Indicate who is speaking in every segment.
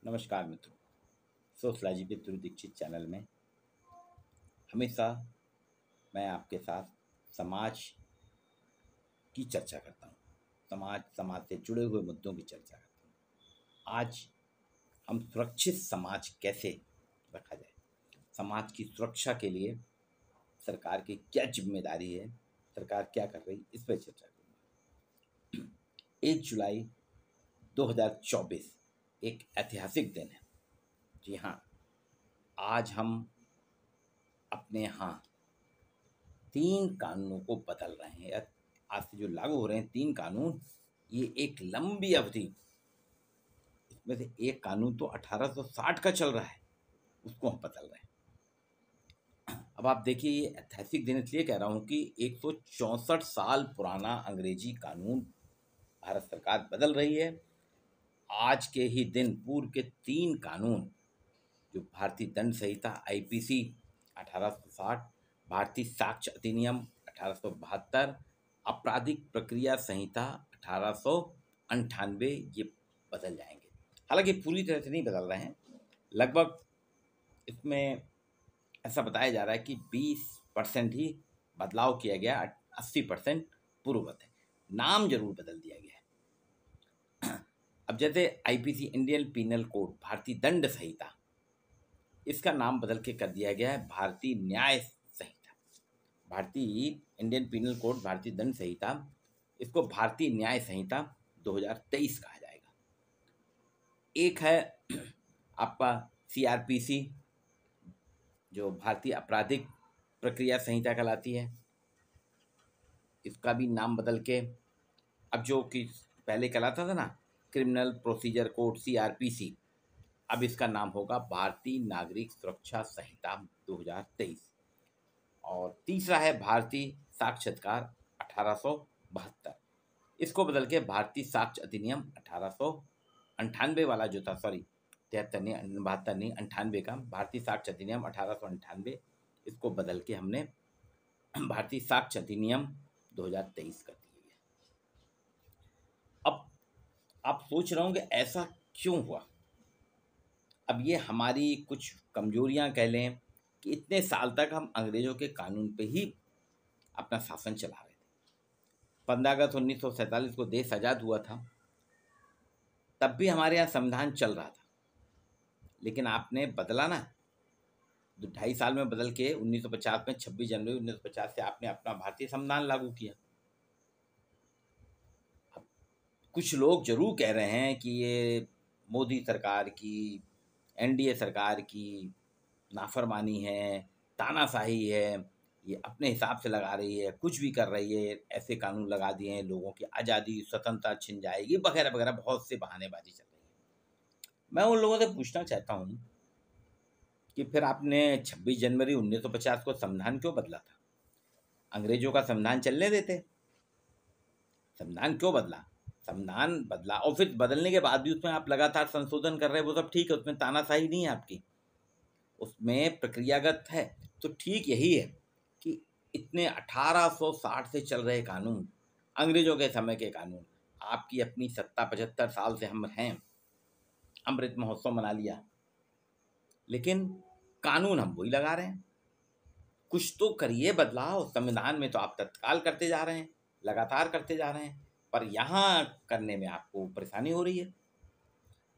Speaker 1: नमस्कार मित्रों। Sociology with Dhruv Dikshit channel में हमेशा मैं आपके साथ समाज की चर्चा करता हूँ। समाज से जुड़े हुए मुद्दों की चर्चा करता हूँ। आज हम सुरक्षित समाज कैसे रखा जाए, समाज की सुरक्षा के लिए सरकार की क्या जिम्मेदारी है, सरकार क्या कर रही, इस पर चर्चा करूँगा। 1 जुलाई 2024 एक ऐतिहासिक दिन है। जी हाँ, आज हम अपने यहाँ 3 कानूनों को बदल रहे हैं। आज से जो लागू हो रहे हैं 3 कानून, ये एक लंबी अवधि, इसमें से एक कानून तो 1860 का चल रहा है, उसको हम बदल रहे हैं। अब आप देखिए, ये ऐतिहासिक दिन इसलिए कह रहा हूँ कि 164 साल पुराना अंग्रेजी कानून भारत सरकार बदल रही है। आज के ही दिन पूर्व के 3 कानून, जो भारतीय दंड संहिता आईपीसी 1860, भारतीय साक्ष्य अधिनियम 1872, आपराधिक प्रक्रिया संहिता 1898, ये बदल जाएंगे। हालांकि पूरी तरह से नहीं बदल रहे हैं, लगभग इसमें ऐसा बताया जा रहा है कि 20% ही बदलाव किया गया, 80% पूर्ववत है। नाम जरूर बदल दिया गया है। अब जैसे आईपीसी इंडियन पीनल कोड भारतीय दंड संहिता, इसका नाम बदल के कर दिया गया है भारतीय न्याय संहिता। भारतीय इंडियन पीनल कोड भारतीय दंड संहिता, इसको भारतीय न्याय संहिता 2023 कहा जाएगा। एक है आपका सीआरपीसी, जो भारतीय आपराधिक प्रक्रिया संहिता कहलाती है, इसका भी नाम बदल के अब जो कि पहले कहलाता था ना, क्रिमिनल प्रोसीजर कोड सीआरपीसी, अब इसका नाम होगा भारतीय नागरिक सुरक्षा संहिता 2023। और तीसरा है भारतीय साक्षात्कार 1872, इसको बदल के भारतीय साक्ष्य अधिनियम 1898 वाला जो था, सॉरी 73 नहीं, 72 नहीं, 98 का भारतीय साक्ष्य अधिनियम 1898, इसको बदल के हमने भारतीय साक्ष्य अधिनियम 2023 कर दिया है। अब आप सोच रहे होंगे ऐसा क्यों हुआ। अब ये हमारी कुछ कमजोरियां कह लें कि इतने साल तक हम अंग्रेजों के कानून पे ही अपना शासन चला रहे थे। 15 अगस्त 1947 को देश आज़ाद हुआ था, तब भी हमारे यहाँ संविधान चल रहा था, लेकिन आपने बदला ना, 2.5 साल में बदल के 1950 में 26 जनवरी 1950 से आपने अपना भारतीय संविधान लागू किया। अब कुछ लोग जरूर कह रहे हैं कि ये मोदी सरकार की, एनडीए सरकार की नाफरमानी है, तानाशाही है, ये अपने हिसाब से लगा रही है, कुछ भी कर रही है, ऐसे कानून लगा दिए हैं, लोगों की आज़ादी स्वतंत्रता छिन जाएगी, वगैरह वगैरह, बहुत से बहानेबाजी चल रही है। मैं उन लोगों से पूछना चाहता हूँ कि फिर आपने 26 जनवरी 1950 को संविधान क्यों बदला था? अंग्रेजों का संविधान चलने देते, संविधान क्यों बदला? संविधान बदला और फिर बदलने के बाद भी उसमें आप लगातार संशोधन कर रहे हैं, वो सब ठीक है, उसमें तानाशाही नहीं है आपकी, उसमें प्रक्रियागत है। तो ठीक यही है कि इतने 1860 से चल रहे कानून, अंग्रेजों के समय के कानून, आपकी अपनी सत्ता 75 साल से हम हैं, अमृत महोत्सव मना लिया, लेकिन कानून हम वही लगा रहे हैं। कुछ तो करिए बदलाव। संविधान में तो आप तत्काल करते जा रहे हैं, लगातार करते जा रहे हैं, पर यहाँ करने में आपको परेशानी हो रही है।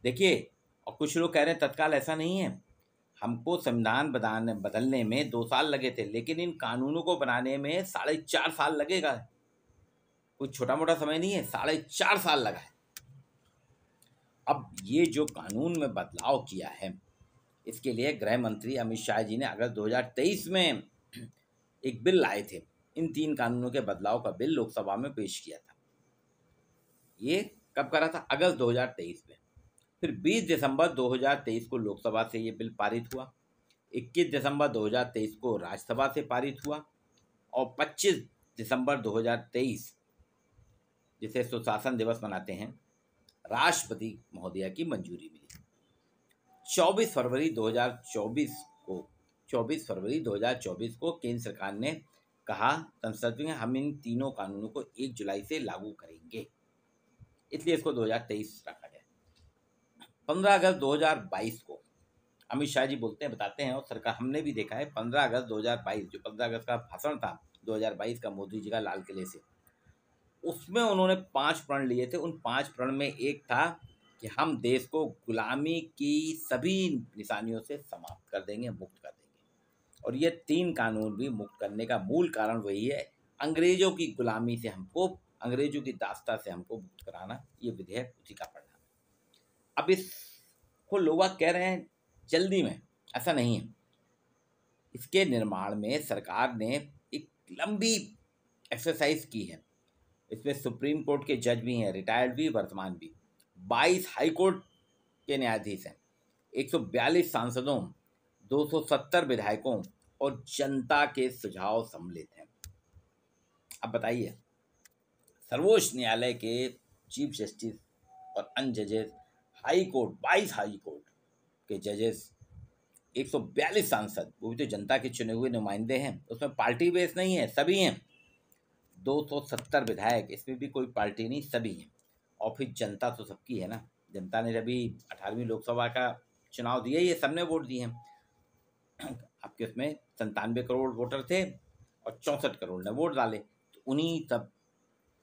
Speaker 1: देखिए, और कुछ लोग कह रहे हैं तत्काल, ऐसा नहीं है। हमको संविधान बदलने में 2 साल लगे थे, लेकिन इन कानूनों को बनाने में 4.5 साल लगेगा। कोई छोटा मोटा समय नहीं है, 4.5 साल लगा है। अब ये जो कानून में बदलाव किया है, इसके लिए गृह मंत्री अमित शाह जी ने अगस्त 2023 में एक बिल लाए थे। इन 3 कानूनों के बदलाव का बिल लोकसभा में पेश किया था। ये कब करा था? अगस्त 2023 में। फिर 20 दिसंबर 2023 को लोकसभा से ये बिल पारित हुआ, 21 दिसंबर 2023 को राज्यसभा से पारित हुआ, और 25 दिसंबर 2023, जिसे सुशासन दिवस मनाते हैं, राष्ट्रपति महोदया की मंजूरी मिली। 24 फरवरी 2024 को केंद्र सरकार ने कहा संसद में, हम इन तीनों कानूनों को 1 जुलाई से लागू करेंगे, इसलिए इसको 2023 रखा गया। 15 अगस्त 2022 को अमित शाह जी बोलते हैं, बताते हैं, और सरकार हमने भी देखा है, 15 अगस्त 2022 जो 15 अगस्त का भाषण था 2022 का मोदी जी का लाल किले से, उसमें उन्होंने 5 प्रण लिए थे। उन 5 प्रण में एक था कि हम देश को गुलामी की सभी निशानियों से समाप्त कर देंगे, मुक्त कर देंगे। और ये 3 कानून भी मुक्त करने का मूल कारण वही है, अंग्रेजों की गुलामी से हमको, अंग्रेजों की दास्ता से हमको मुक्त कराना। ये विधेयक उसी का परिणाम। अब इसको लोग कह रहे हैं जल्दी में, ऐसा नहीं है। इसके निर्माण में सरकार ने एक लंबी एक्सरसाइज की है। इसमें सुप्रीम कोर्ट के जज भी हैं, रिटायर्ड भी, वर्तमान भी, 22 हाई कोर्ट के न्यायाधीश हैं, 142 सांसदों, 270 विधायकों और जनता के सुझाव सम्मिलित हैं। अब बताइए, सर्वोच्च न्यायालय के चीफ जस्टिस और अन्य जजेस, हाई कोर्ट 22 हाई कोर्ट के जजेस, 142 सांसद, वो भी तो जनता के चुने हुए नुमाइंदे हैं, उसमें पार्टी बेस नहीं है, सभी हैं, 270 विधायक, इसमें भी कोई पार्टी नहीं, सभी हैं। और फिर जनता तो सबकी है ना, जनता ने जब 18वीं लोकसभा का चुनाव दिया, ये सबने वोट दिए हैं। आपके उसमें 97 करोड़ वोटर थे और 64 करोड़ ने वोट डाले, तो उन्हीं सब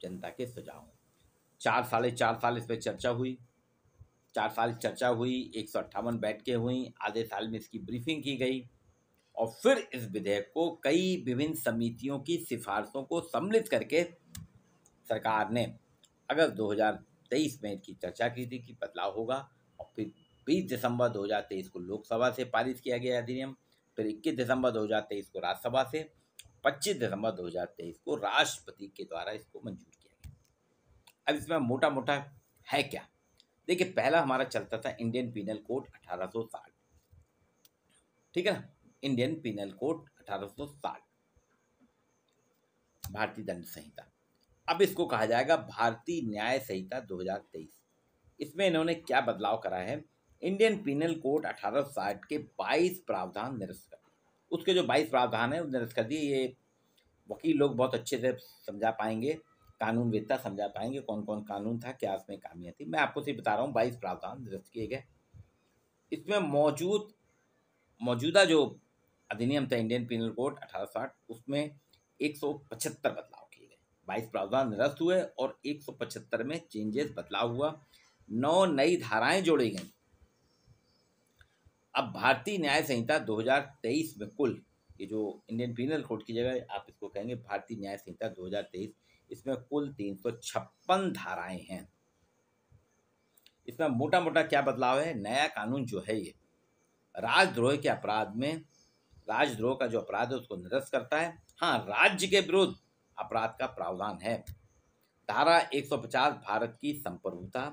Speaker 1: जनता के सुझाव। 4 साल इस पर चर्चा हुई, 4 साल चर्चा हुई, 158 बैठकें हुई, आधे साल में इसकी ब्रीफिंग की गई, और फिर इस विधेयक को कई विभिन्न समितियों की सिफारिशों को सम्मिलित करके सरकार ने अगस्त 2023 में इसकी चर्चा की थी कि बदलाव होगा, और फिर 20 दिसंबर 2023 को लोकसभा से पारित किया गया अधिनियम, फिर 21 दिसंबर 2023 को राज्यसभा से, 25 दिसंबर 2023 को राष्ट्रपति के द्वारा इसको मंजूर किया गया। अब इसमें मोटा मोटा है क्या, देखिए, पहला हमारा चलता था इंडियन पीनल कोड 1860, ठीक है ना, इंडियन पीनल कोड 1860, भारतीय दंड संहिता। अब इसको कहा जाएगा भारतीय न्याय संहिता 2023। इसमें इन्होंने क्या बदलाव करा है, इंडियन पीनल कोड 1860 के 22 प्रावधान निरस्त कर दिए। उसके जो 22 प्रावधान है वो निरस्त कर दिए। ये वकील लोग बहुत अच्छे से समझा पाएंगे, कानूनवेत्ता समझा पाएंगे कौन कौन कानून था, क्या उसमें खामियां थी। मैं आपको सिर्फ बता रहा हूँ, 22 प्रावधान निरस्त किए गए। इसमें मौजूदा जो अधिनियम था इंडियन पीनल कोड 1860, उसमें 175 बदलाव किए गए, 22 प्रावधान निरस्त हुए और 175 में चेंजेस, बदलाव हुआ, 9 नई धाराएं जोड़ी गई। अब भारतीय न्याय संहिता 2023 में कुल, ये जो इंडियन पीनल कोड की जगह आप इसको कहेंगे भारतीय न्याय संहिता 2023, इसमें कुल 356 धाराएं हैं। इसमें मोटा मोटा क्या बदलाव है, नया कानून जो है ये राजद्रोह के अपराध में, राजद्रोह का जो अपराध है उसको निरस्त करता है। हाँ, राज्य के विरुद्ध अपराध का प्रावधान है। धारा 150 भारत की संप्रभुता,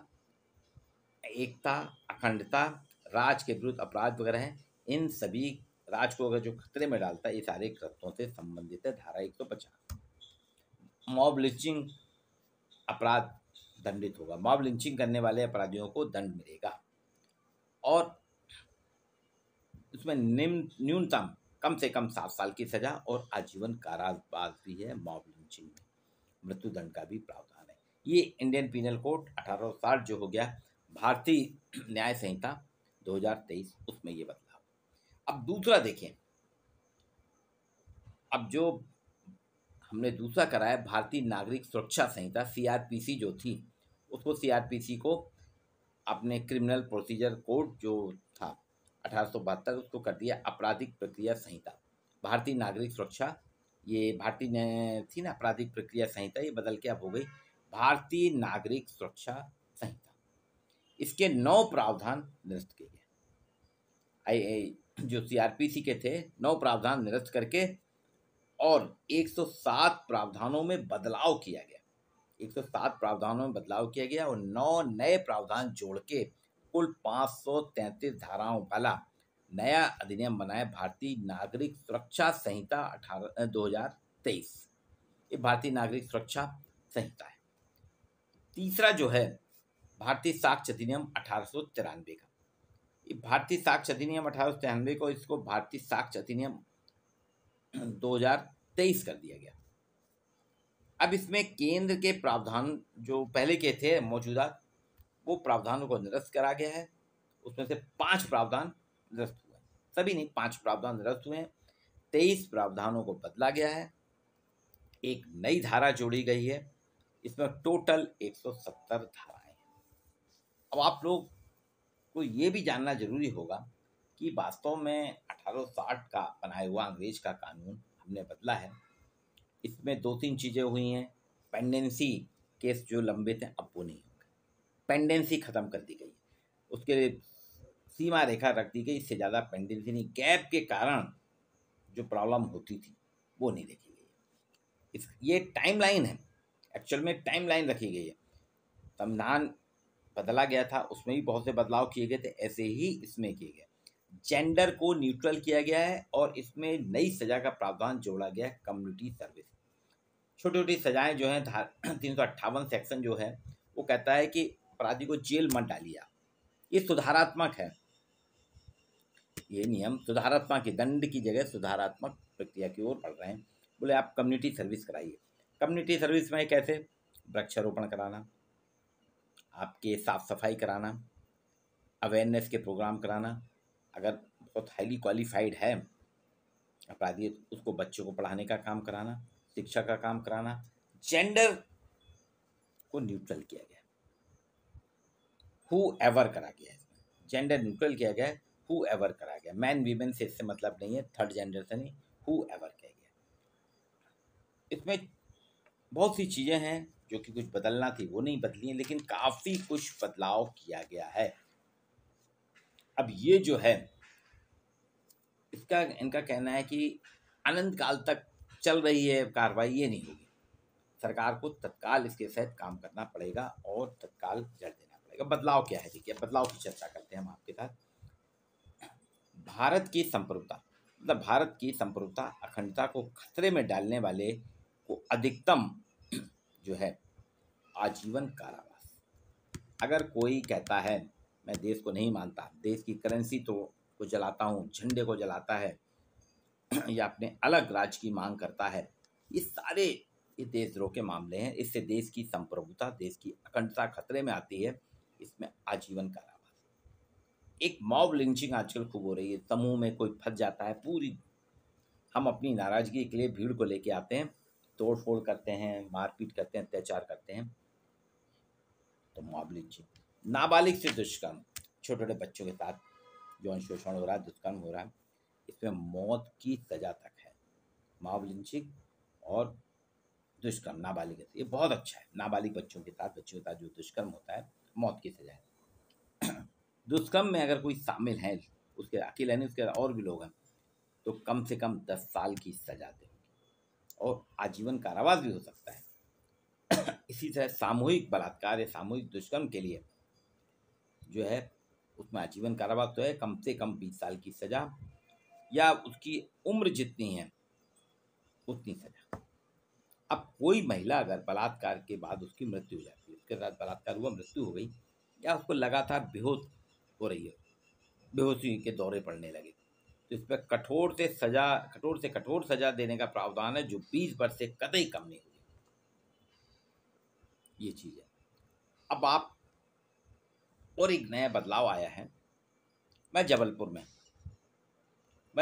Speaker 1: एकता, अखंडता, राज के विरुद्ध अपराध वगैरह हैं, इन सभी राज को अगर जो खतरे में डालता है, ये सारे कृत्यों से संबंधित है धारा 150। मॉब लिंचिंग अपराध दंडित होगा, मॉब लिंचिंग करने वाले अपराधियों को दंड मिलेगा, और उसमें न्यूनतम कम से कम 7 साल की सजा और आजीवन कारावास भी है। मॉब लिंचिंग में मृत्युदंड का भी प्रावधान है। ये इंडियन पीनल कोड 1860 जो हो गया भारतीय न्याय संहिता 2023, उसमें ये बदलाव। अब दूसरा देखें, अब जो हमने दूसरा कराया भारतीय नागरिक सुरक्षा संहिता, सीआरपीसी जो थी, उसको सीआरपीसी को अपने क्रिमिनल प्रोसीजर कोड जो था 1872, उसको कर दिया आपराधिक प्रक्रिया संहिता। भारतीय नागरिक सुरक्षा, ये भारतीय थी ना आपराधिक प्रक्रिया संहिता, ये बदल के अब हो गई भारतीय नागरिक सुरक्षा संहिता। इसके 9 प्रावधान निरस्त किए गए। जो सीआरपीसी के थे 9 प्रावधान निरस्त करके और 107 प्रावधानों में बदलाव किया गया, 107 प्रावधानों में बदलाव किया गया और 9 नए प्रावधान जोड़ के कुल 533 धाराओं वाला नया अधिनियम बनाया भारतीय नागरिक सुरक्षा संहिता 2023। ये भारतीय नागरिक सुरक्षा संहिता है। तीसरा जो है भारतीय साक्ष्य अधिनियम 1893 का, ये भारतीय साक्ष्य अधिनियम 1893 को, इसको भारतीय साक्ष्य अधिनियम 2023 कर दिया गया। अब इसमें केंद्र के प्रावधान जो पहले के थे मौजूदा, वो प्रावधानों को निरस्त करा गया है उसमें से 5 प्रावधान निरस्त हुए हैं। सभी नहीं, 5 प्रावधान निरस्त हुए हैं। 23 प्रावधानों को बदला गया है, एक नई धारा जोड़ी गई है। इसमें टोटल 170 धाराएं हैं। अब आप लोग को ये भी जानना जरूरी होगा कि वास्तव में 1860 का बनाया हुआ अंग्रेज का कानून हमने बदला है। इसमें 2-3 चीज़ें हुई हैं। पेंडेंसी केस जो लंबित हैं अब वो नहीं होंगे, पेंडेंसी खत्म कर दी गई, उसके लिए सीमा रेखा रख दी गई। इससे ज़्यादा पेंडेंसी नहीं, गैप के कारण जो प्रॉब्लम होती थी वो नहीं देखी गई है। ये टाइमलाइन है, एक्चुअल में टाइमलाइन रखी गई है। संविधान बदला गया था, उसमें भी बहुत से बदलाव किए गए थे, ऐसे ही इसमें किए गए। जेंडर को न्यूट्रल किया गया है और इसमें नई सजा का प्रावधान जोड़ा गया है, कम्युनिटी सर्विस। छोटी छोटी सजाएं जो हैं 358 सेक्शन जो है वो कहता है कि अपराधी को जेल मत डालिए आप। ये सुधारात्मक है, ये नियम सुधारात्मक है, दंड की जगह सुधारात्मक प्रक्रिया की ओर बढ़ रहे हैं। बोले आप कम्युनिटी सर्विस कराइए। कम्युनिटी सर्विस में कैसे? वृक्षारोपण कराना, आपके साफ सफाई कराना, अवेयरनेस के प्रोग्राम कराना। अगर बहुत हाईली क्वालिफाइड है अपराधी उसको बच्चों को पढ़ाने का काम कराना, शिक्षा का काम कराना। जेंडर को न्यूट्रल किया गया, हु एवर करा गया है, जेंडर न्यूट्रल किया गया है, हु एवर करा गया। मैन वीमेन से इससे मतलब नहीं है, थर्ड जेंडर से नहीं, हु एवर किया गया। इसमें बहुत सी चीज़ें हैं जो कि कुछ बदलना थी वो नहीं बदली हैं, लेकिन काफ़ी कुछ बदलाव किया गया है। अब ये जो है इसका इनका कहना है कि अनंत काल तक चल रही है कार्रवाई, ये नहीं होगी। सरकार को तत्काल इसके तहत काम करना पड़ेगा और तत्काल रिजल्ट देना पड़ेगा। बदलाव क्या है? देखिए, बदलाव की चर्चा करते हैं हम आपके साथ। भारत की संप्रभुता, मतलब भारत की संप्रभुता अखंडता को खतरे में डालने वाले को अधिकतम जो है आजीवन कारावास। अगर कोई कहता है मैं देश को नहीं मानता, देश की करेंसी तो को जलाता हूँ, झंडे को जलाता है या अपने अलग राज्य की मांग करता है, ये सारे ये देशद्रोह के मामले हैं। इससे देश की संप्रभुता, देश की अखंडता खतरे में आती है। इसमें आजीवन कारावास। एक मॉब लिंचिंग आजकल खूब हो रही है, समूह में कोई फंस जाता है, पूरी हम अपनी नाराजगी के लिए भीड़ को लेके आते हैं, तोड़ फोड़ करते हैं, मारपीट करते हैं, अत्याचार करते हैं, तो मॉब लिंचिंग। नाबालिग से दुष्कर्म, छोटे छोटे बच्चों के साथ यौन शोषण हो रहा है, दुष्कर्म हो रहा है, इसमें मौत की सजा तक है। मॉब लिंचिंग और दुष्कर्म नाबालिग, ये बहुत अच्छा है। नाबालिग बच्चों के साथ जो दुष्कर्म होता है, मौत की सजा है। दुष्कर्म में अगर कोई शामिल है, उसके अकेले नहीं, उसके और भी लोग हैं, तो कम से कम 10 साल की सजा देगी और आजीवन कारावास भी हो सकता है। इसी तरह सामूहिक बलात्कार या सामूहिक दुष्कर्म के लिए जो है उसमें आजीवन कारावास तो है, कम से कम 20 साल की सजा या उसकी उम्र जितनी है उतनी सजा। अब कोई महिला अगर बलात्कार के बाद उसकी मृत्यु हो जाती है, उसके साथ बलात्कार हुआ, मृत्यु हो गई, या उसको लगातार बेहोश हो रही है, बेहोशी के दौरे पड़ने लगे, तो इस पर कठोर से कठोर सजा देने का प्रावधान है, जो 20 वर्ष से कतई कम नहीं होगी। ये चीज़ है। अब आप और एक नया बदलाव आया है। मैं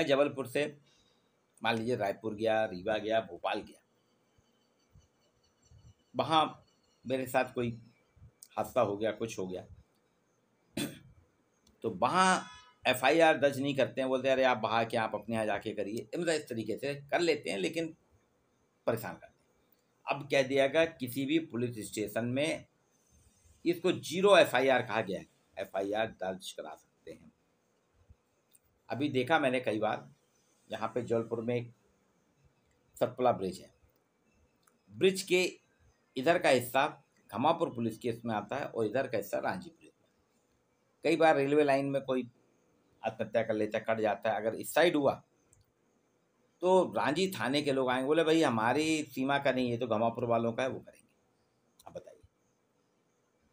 Speaker 1: जबलपुर से मान लीजिए रायपुर गया, रीवा गया, भोपाल गया, वहाँ मेरे साथ कोई हादसा हो गया, कुछ हो गया, तो वहाँ FIR दर्ज नहीं करते हैं, बोलते हैं अरे आप बाहर क्या, आप अपने यहाँ जाके करिए। मतलब इस तरीके से कर लेते हैं, लेकिन परेशान करते हैं। अब कह दिया गया किसी भी पुलिस स्टेशन में इसको 0 FIR कहा गया है, FIR दर्ज करा सकते हैं। अभी देखा मैंने कई बार, यहाँ पे जबलपुर में एक सतपुड़ा ब्रिज है, ब्रिज के इधर का हिस्सा घमापुर पुलिस केस में आता है और इधर का हिस्सा रांची पुलिस में। कई बार रेलवे लाइन में कोई आत्महत्या कर लेता है, कट जाता है, अगर इस साइड हुआ तो रांची थाने के लोग आएंगे, बोले भाई हमारी सीमा का नहीं है, तो घमापुर वालों का है, वो करेंगे। अब बताइए,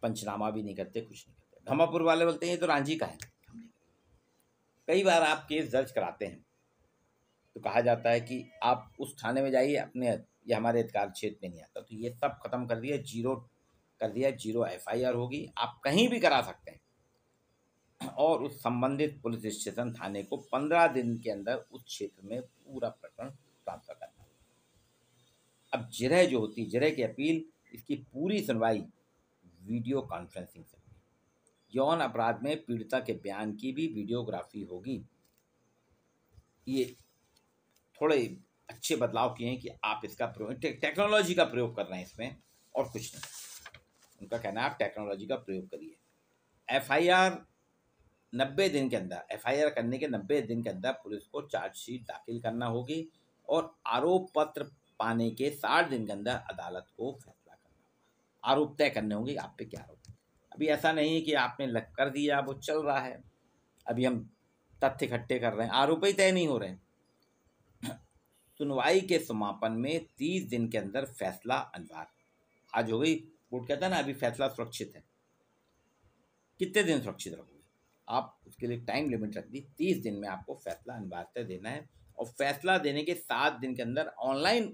Speaker 1: पंचनामा भी नहीं करते, कुछ नहीं करते। घमापुर वाले बोलते हैं ये तो रांची का है, हम नहीं करेंगे। कई बार आप केस दर्ज कराते हैं तो कहा जाता है कि आप उस थाने में जाइए, अपने ये हमारे अधिकार क्षेत्र में नहीं आता। तो ये सब खत्म कर दिया, 0 कर दिया, 0 FIR होगी, आप कहीं भी करा सकते हैं। और उस संबंधित पुलिस स्टेशन थाने को 15 दिन के अंदर उस क्षेत्र में पूरा प्रकरण ट्रांसफर करना। अब जिरह जो होती है, जिरह की अपील, इसकी पूरी सुनवाई वीडियो कॉन्फ्रेंसिंग से होगी। यौन अपराध में पीड़िता के बयान की भी वीडियोग्राफी होगी। ये थोड़े अच्छे बदलाव किए हैं कि आप इसका प्रयोग, टेक्नोलॉजी का प्रयोग कर रहे हैं इसमें, और कुछ नहीं। उनका कहना है आप टेक्नोलॉजी का प्रयोग करिए। एफआईआर 90 दिन के अंदर, एफआईआर करने के 90 दिन के अंदर पुलिस को चार्जशीट दाखिल करना होगी, और आरोप पत्र पाने के 60 दिन के अंदर अदालत को फैसला करना होगा। आरोप तय करने होंगे आप पे क्या आरोप। अभी ऐसा नहीं है कि आपने लग कर दिया, वो चल रहा है, अभी हम तथ्य इकट्ठे कर रहे हैं, आरोप ही तय नहीं हो रहे हैं। सुनवाई के समापन में 30 दिन के अंदर फैसला अनिवार्य। आज हो गई, कोर्ट कहता है ना अभी फैसला सुरक्षित है। कितने दिन सुरक्षित रखोगे आप, उसके लिए टाइम लिमिट रख दी। 30 दिन में आपको फैसला अनिवार्य देना है, और फैसला देने के 7 दिन के अंदर ऑनलाइन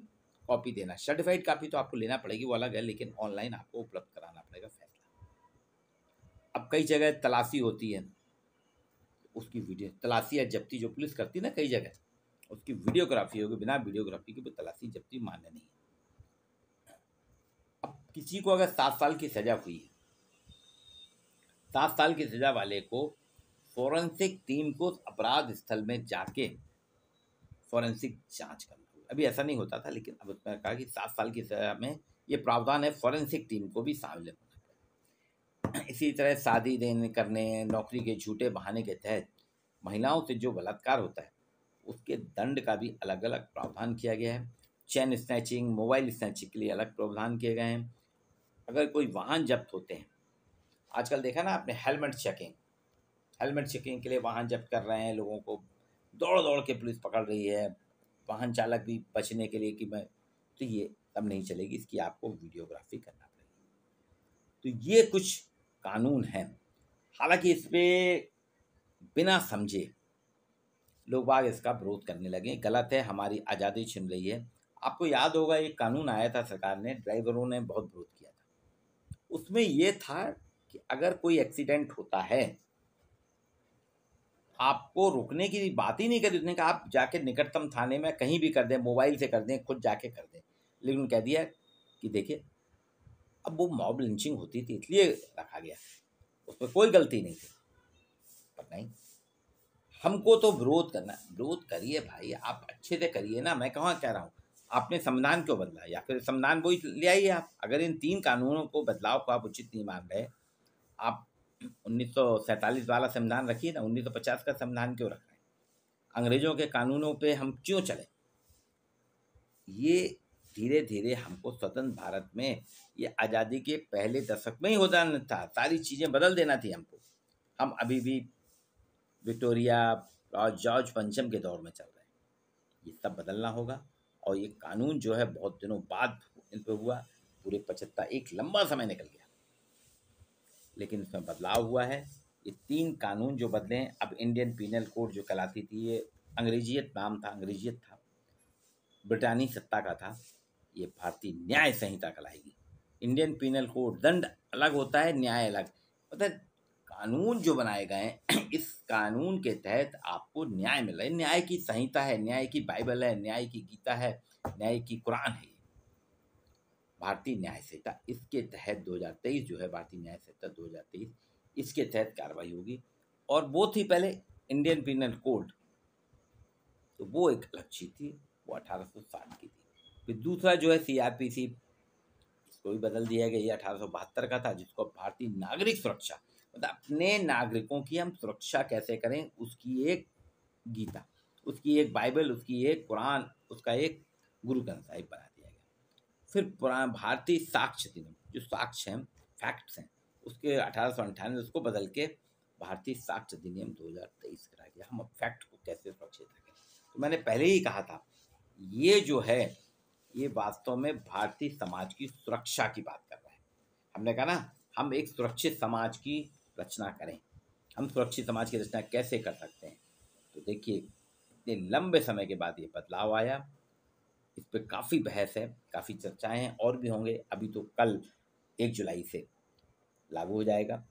Speaker 1: कॉपी देना। सर्टिफाइड कॉपी तो आपको लेना पड़ेगी, वो अलग है, लेकिन ऑनलाइन आपको उपलब्ध कराना पड़ेगा फैसला। अब कई जगह तलाशी होती है, उसकी वीडियो, तलाशी या जब्ती जो पुलिस करती है ना कई जगह, उसकी वीडियोग्राफी होगी। बिना वीडियोग्राफी के भी तलाशी जब्ती मान्य नहीं है। अब किसी को अगर 7 साल की सजा हुई है, 7 साल की सजा वाले को फॉरेंसिक टीम को अपराध स्थल में जाके फॉरेंसिक जांच करना होगा। अभी ऐसा नहीं होता था, लेकिन अब उसने कहा कि 7 साल की सजा में ये प्रावधान है, फॉरेंसिक टीम को भी शामिल होना है। इसी तरह शादी देने करने, नौकरी के झूठे बहाने के तहत महिलाओं से जो बलात्कार होता है, उसके दंड का भी अलग अलग प्रावधान किया गया है। चेन स्नैचिंग, मोबाइल स्नैचिंग के लिए अलग प्रावधान किए गए हैं। अगर कोई वाहन जब्त होते हैं, आजकल देखा ना आपने, हेलमेट चेकिंग के लिए वाहन जब्त कर रहे हैं, लोगों को दौड़ दौड़ के पुलिस पकड़ रही है, वाहन चालक भी बचने के लिए कि मैं, तो ये तब नहीं चलेगी, इसकी आपको वीडियोग्राफी करना पड़ेगी। तो ये कुछ कानून हैं। हालांकि इस पे बिना समझे लोग बाग इसका विरोध करने लगे, गलत है, हमारी आज़ादी छिन रही है। आपको याद होगा एक कानून आया था, सरकार ने, ड्राइवरों ने बहुत विरोध किया था। उसमें ये था कि अगर कोई एक्सीडेंट होता है, आपको रुकने की बात ही नहीं करी, उसने कहा आप जाके निकटतम थाने में कहीं भी कर दें, मोबाइल से कर दें, खुद जाके कर दें। लेकिन कह दिया कि देखिए, अब वो मॉब लिंचिंग होती थी इसलिए रखा गया, उसमें कोई गलती नहीं थी। पर नहीं, हमको तो विरोध करना, विरोध करिए भाई, आप अच्छे से करिए ना, मैं कहाँ कह रहा हूँ। आपने संविधान क्यों बदला, या फिर संविधान वही ले आइए आप। अगर इन 3 कानूनों को, बदलाव को आप उचित नहीं मान रहे, आप 1947 वाला संविधान रखिए ना, 1950 का संविधान क्यों रख रहे हैं? अंग्रेजों के कानूनों पे हम क्यों चले? ये धीरे धीरे हमको स्वतंत्र भारत में, ये आज़ादी के पहले दशक में ही हो जाना था, सारी चीज़ें बदल देना थी हमको। हम अभी भी विक्टोरिया और जॉर्ज पंचम के दौर में चल रहे हैं। ये सब बदलना होगा, और ये कानून जो है बहुत दिनों बाद इन पर हुआ, पूरे 75, एक लंबा समय निकल गया, लेकिन इसमें बदलाव हुआ है। ये 3 कानून जो बदले हैं, अब इंडियन पीनल कोड जो कहलाती थी, ये अंग्रेजियत नाम था, अंग्रेजियत था, ब्रिटानी सत्ता का था, ये भारतीय न्याय संहिता कहलाएगी। इंडियन पीनल कोड, दंड अलग होता है, न्याय अलग। मतलब कानून जो बनाए गए हैं, इस कानून के तहत आपको न्याय मिल रहा है। न्याय की संहिता है, न्याय की बाइबल है, न्याय की गीता है, न्याय की कुरान है, भारतीय न्याय संहिता। इसके तहत 2023 जो है, भारतीय न्याय संहिता 2023, इसके तहत कार्रवाई होगी। और वो थी पहले इंडियन पीनल कोड, तो वो एक अलग चीज थी, वो 1860 की थी। फिर दूसरा जो है CRPC, इसको भी बदल दिया गया, ये 1872 का था, जिसको भारतीय नागरिक सुरक्षा, मतलब अपने नागरिकों की हम सुरक्षा कैसे करें, उसकी एक गीता, उसकी एक बाइबल, उसकी एक कुरान, उसका एक गुरु ग्रंथ साहिब बना दिया गया। फिर भारतीय साक्ष्य अधिनियम, जो साक्ष्य हैं, फैक्ट्स हैं, उसके 1898 उसको बदल के भारतीय साक्ष्य अधिनियम 2023 करा गया। हम फैक्ट को कैसे सुरक्षित रखें, तो मैंने पहले ही कहा था, ये जो है, ये वास्तव में भारतीय समाज की सुरक्षा की बात कर रहा है। हमने कहा ना, हम एक सुरक्षित समाज की रचना करें। हम सुरक्षित समाज की रचना कैसे कर सकते हैं? तो देखिए, इतने लंबे समय के बाद ये बदलाव आया, इस पर काफ़ी बहस है, काफ़ी चर्चाएं हैं, और भी होंगे। अभी तो कल 1 जुलाई से लागू हो जाएगा,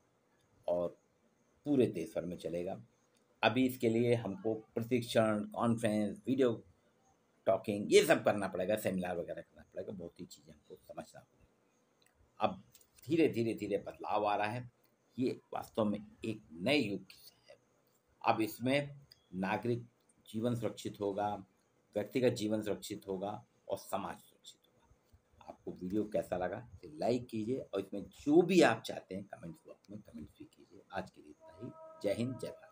Speaker 1: और पूरे देश भर में चलेगा। अभी इसके लिए हमको प्रशिक्षण, कॉन्फ्रेंस, वीडियो टॉकिंग ये सब करना पड़ेगा, सेमिनार वगैरह करना पड़ेगा, बहुत ही चीज़ें हमको समझना पड़ेगा। अब धीरे धीरे धीरे बदलाव आ रहा है, ये वास्तव में एक नए युग है। अब इसमें नागरिक जीवन सुरक्षित होगा, व्यक्तिगत जीवन सुरक्षित होगा और समाज सुरक्षित होगा। आपको वीडियो कैसा लगा तो लाइक कीजिए और इसमें जो भी आप चाहते हैं कमेंट्स बॉक्स में कमेंट्स भी कीजिए। आज के लिए इतना ही। जय हिंद, जय भारत।